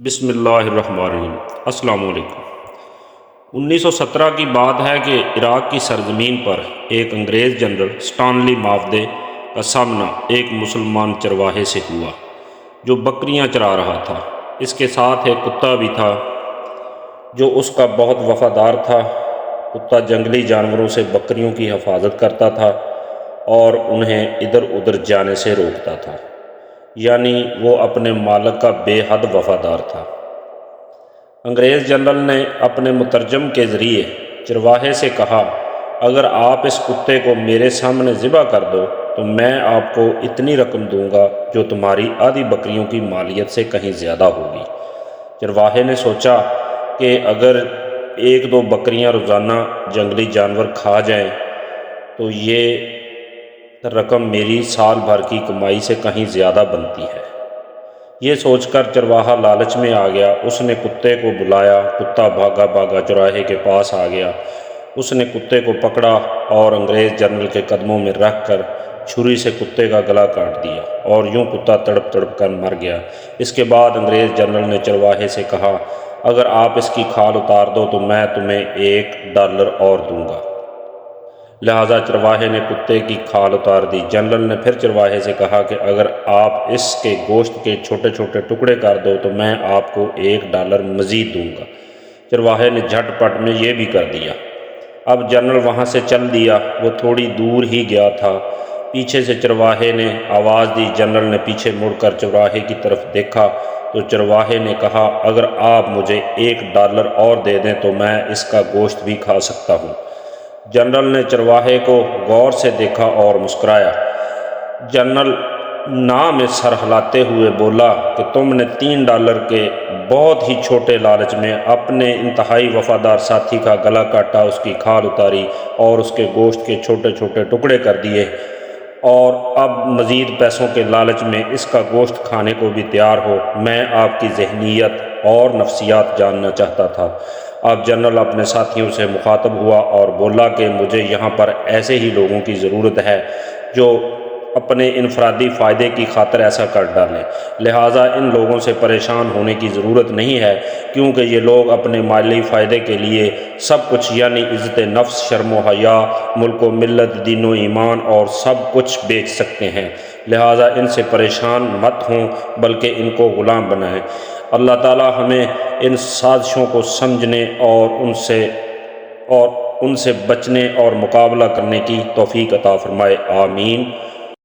بسم اللہ الرحمن الرحیم۔ السلام علیکم۔ 1917 کی بات ہے کہ عراق کی سرزمین پر ایک انگریز جنرل اسٹانلی مافدے کا سامنا ایک مسلمان چرواہے سے ہوا جو بکریاں چرا رہا تھا۔ اس کے ساتھ ایک کتا بھی تھا جو اس کا بہت وفادار تھا۔ کتا جنگلی جانوروں سے بکریوں کی حفاظت کرتا تھا اور انہیں ادھر ادھر جانے سے روکتا تھا، یعنی وہ اپنے مالک کا بے حد وفادار تھا۔ انگریز جنرل نے اپنے مترجم کے ذریعے چرواہے سے کہا، اگر آپ اس کتے کو میرے سامنے ذبح کر دو تو میں آپ کو اتنی رقم دوں گا جو تمہاری آدھی بکریوں کی مالیت سے کہیں زیادہ ہوگی۔ چرواہے نے سوچا کہ اگر ایک دو بکریاں روزانہ جنگلی جانور کھا جائیں تو یہ رقم میری سال بھر کی کمائی سے کہیں زیادہ بنتی ہے۔ یہ سوچ کر چرواہا لالچ میں آ گیا۔ اس نے کتے کو بلایا۔ کتا بھاگا بھاگا چرواہے کے پاس آ گیا۔ اس نے کتے کو پکڑا اور انگریز جنرل کے قدموں میں رکھ کر چھری سے کتے کا گلا کاٹ دیا اور یوں کتا تڑپ تڑپ کر مر گیا۔ اس کے بعد انگریز جنرل نے چرواہے سے کہا، اگر آپ اس کی کھال اتار دو تو میں تمہیں $1 اور دوں گا۔ لہٰذا چرواہے نے کتے کی کھال اتار دی۔ جنرل نے پھر چرواہے سے کہا کہ اگر آپ اس کے گوشت کے چھوٹے چھوٹے ٹکڑے کر دو تو میں آپ کو $1 مزید دوں گا۔ چرواہے نے جھٹ پٹ میں یہ بھی کر دیا۔ اب جنرل وہاں سے چل دیا۔ وہ تھوڑی دور ہی گیا تھا، پیچھے سے چرواہے نے آواز دی۔ جنرل نے پیچھے مڑ کر چرواہے کی طرف دیکھا تو چرواہے نے کہا، اگر آپ مجھے $1 اور دے دیں تو میں اس کا گوشت بھی کھا سکتا ہوں۔ جنرل نے چرواہے کو غور سے دیکھا اور مسکرایا۔ جنرل نام میں سر ہلاتے ہوئے بولا کہ تم نے $3 کے بہت ہی چھوٹے لالچ میں اپنے انتہائی وفادار ساتھی کا گلا کاٹا، اس کی کھال اتاری اور اس کے گوشت کے چھوٹے چھوٹے ٹکڑے کر دیے، اور اب مزید پیسوں کے لالچ میں اس کا گوشت کھانے کو بھی تیار ہو۔ میں آپ کی ذہنیت اور نفسیات جاننا چاہتا تھا۔ اب جنرل اپنے ساتھیوں سے مخاطب ہوا اور بولا کہ مجھے یہاں پر ایسے ہی لوگوں کی ضرورت ہے جو اپنے انفرادی فائدے کی خاطر ایسا کر ڈالیں، لہٰذا ان لوگوں سے پریشان ہونے کی ضرورت نہیں ہے، کیونکہ یہ لوگ اپنے مالی فائدے کے لیے سب کچھ یعنی عزت نفس، شرم و حیا، ملک و ملت، دین و ایمان اور سب کچھ بیچ سکتے ہیں، لہٰذا ان سے پریشان مت ہوں بلکہ ان کو غلام بنائیں۔ اللہ تعالی ہمیں ان سازشوں کو سمجھنے اور ان سے بچنے اور مقابلہ کرنے کی توفیق عطا فرمائے، آمین۔